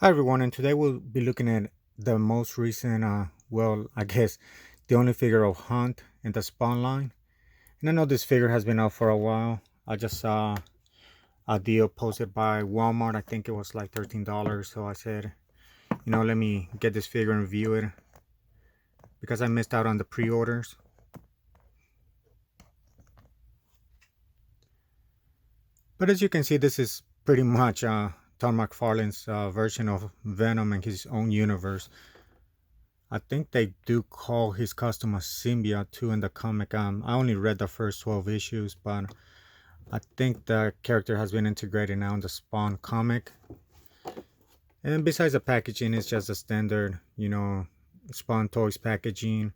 Hi everyone, and today we'll be looking at the most recent, I guess the only figure of Hunt in the Spawn line. And I know this figure has been out for a while. I just saw a deal posted by Walmart. I think it was like $13. So I said, let me get this figure and view it because I missed out on the pre-orders. But as you can see, this is pretty much Tom McFarlane's version of Venom in his own universe. I think they do call his costume a symbiote too in the comic. I only read the first 12 issues, but I think the character has been integrated now in the Spawn comic. And besides the packaging, it's just a standard, Spawn Toys packaging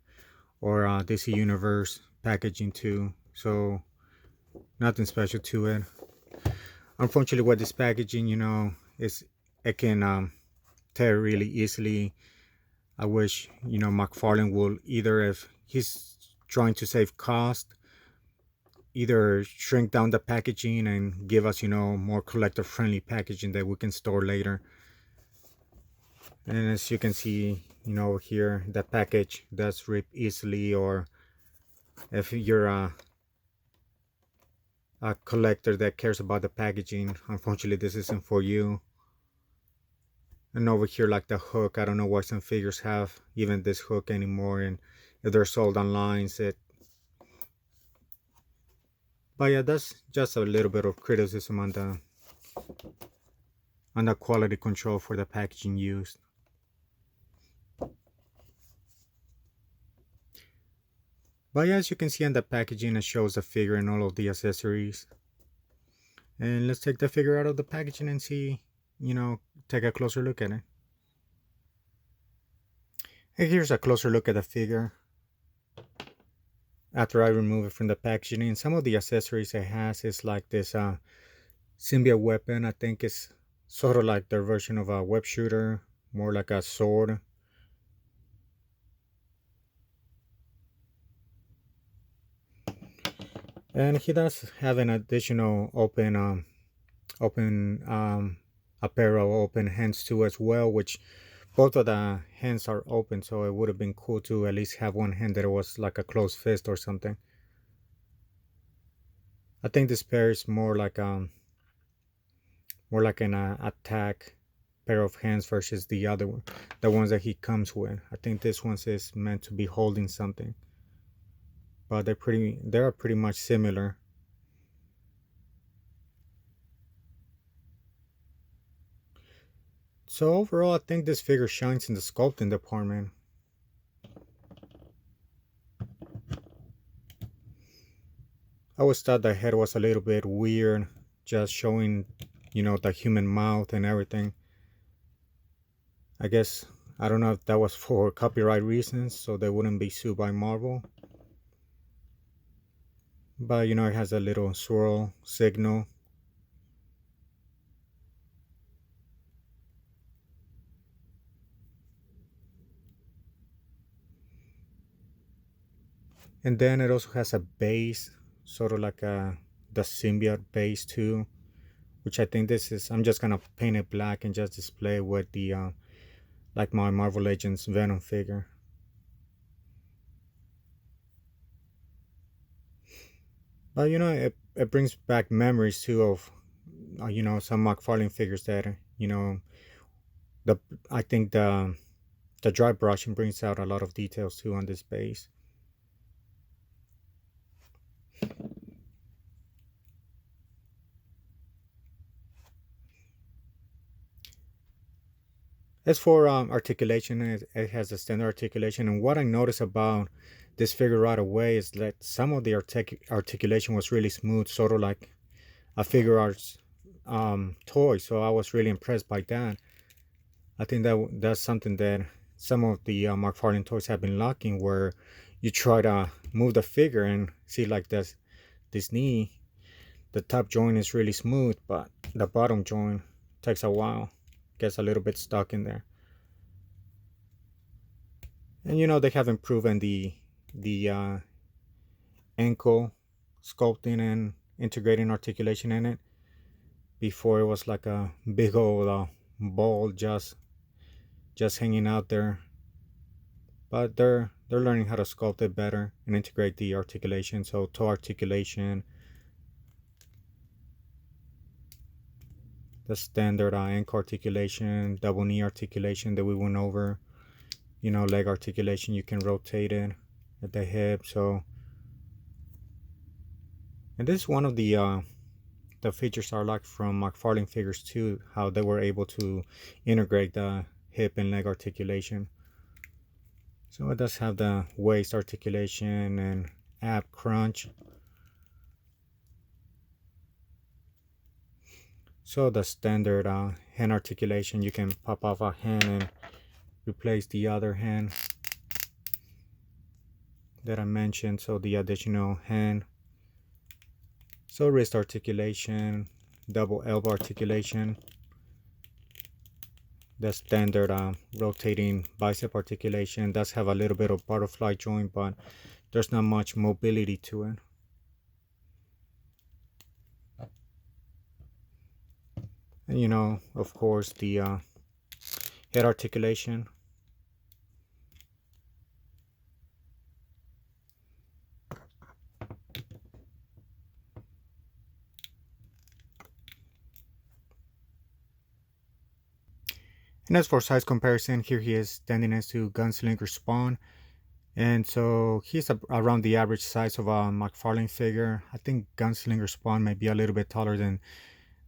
or DC Universe packaging too. So nothing special to it. Unfortunately, with this packaging, is it can tear really easily. I wish, McFarlane will either, if he's trying to save cost, either shrink down the packaging and give us, more collector friendly packaging that we can store later. And as you can see, here, the package does rip easily, or if you're a collector that cares about the packaging, unfortunately, this isn't for you. And over here, like the hook, I don't know why some figures have even this hook anymore, and if they're sold online, but yeah, that's just a little bit of criticism on the quality control for the packaging used. But yeah, as you can see on the packaging, it shows the figure and all of the accessories. And let's take the figure out of the packaging and see, take a closer look at it. And here's a closer look at the figure after I remove it from the packaging. And some of the accessories it has is like this symbiote weapon. I think it's sort of like their version of a web shooter, more like a sword. And he does have an additional a pair of open hands too as well, which both of the hands are open, so it would have been cool to at least have one hand that was like a closed fist or something. I think this pair is more like an attack pair of hands versus the other one, the ones that he comes with. I think this one is meant to be holding something, but they're pretty much similar. So overall, I think this figure shines in the sculpting department. I always thought the head was a little bit weird, just showing, the human mouth and everything. I guess, I don't know if that was for copyright reasons, so they wouldn't be sued by Marvel. But, it has a little swirl signal. And then it also has a base, sort of like the symbiote base too, which I think I'm just gonna paint it black and just display with the, like my Marvel Legends Venom figure. But it brings back memories too of, some McFarlane figures that, the I think the dry brushing brings out a lot of details too on this base. As for articulation, it has a standard articulation, and what I noticed about this figure right away is that some of the articulation was really smooth, sort of like a figure arts toy. So I was really impressed by that. I think that's something that some of the McFarlane toys have been lacking, where you try to move the figure and see like this knee, the top joint is really smooth, but the bottom joint takes a while, gets a little bit stuck in there. And they have improved in the ankle sculpting and integrating articulation in it. Before it was like a big old ball just hanging out there. But they're learning how to sculpt it better and integrate the articulation. So toe articulation, the standard ankle articulation, double knee articulation that we went over. You know, leg articulation, you can rotate it at the hip. So, and this is one of the features I like from McFarlane figures too, how they were able to integrate the hip and leg articulation. So it does have the waist articulation and ab crunch. So the standard hand articulation, you can pop off a hand and replace the other hand that I mentioned. So the additional hand. So wrist articulation, double elbow articulation. The standard rotating bicep articulation does have a little bit of butterfly joint, but there's not much mobility to it. And you know, of course, the head articulation. And as for size comparison, here he is standing next to Gunslinger Spawn. And so he's around the average size of a McFarlane figure. I think Gunslinger Spawn may be a little bit taller than,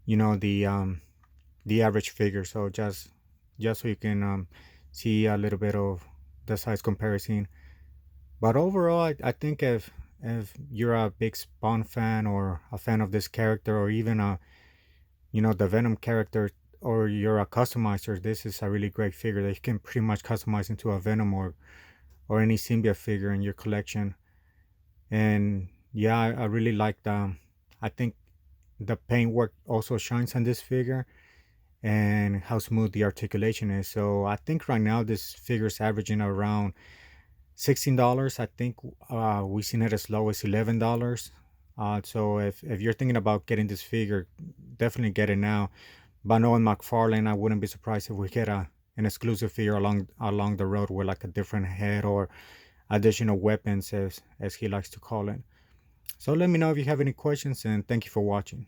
you know, the average figure. So just so you can see a little bit of the size comparison. But overall, I think if you're a big Spawn fan or a fan of this character, or even you know, the Venom character, or you're a customizer, this is a really great figure that you can pretty much customize into a Venom or any symbiote figure in your collection. And yeah, I really like the, I think the paint work also shines on this figure, and how smooth the articulation is. So I think right now this figure is averaging around $16. I think we've seen it as low as $11. So if you're thinking about getting this figure, definitely get it now. But knowing McFarlane, I wouldn't be surprised if we get an exclusive figure along the road with like a different head or additional weapons, as he likes to call it. So let me know if you have any questions, and thank you for watching.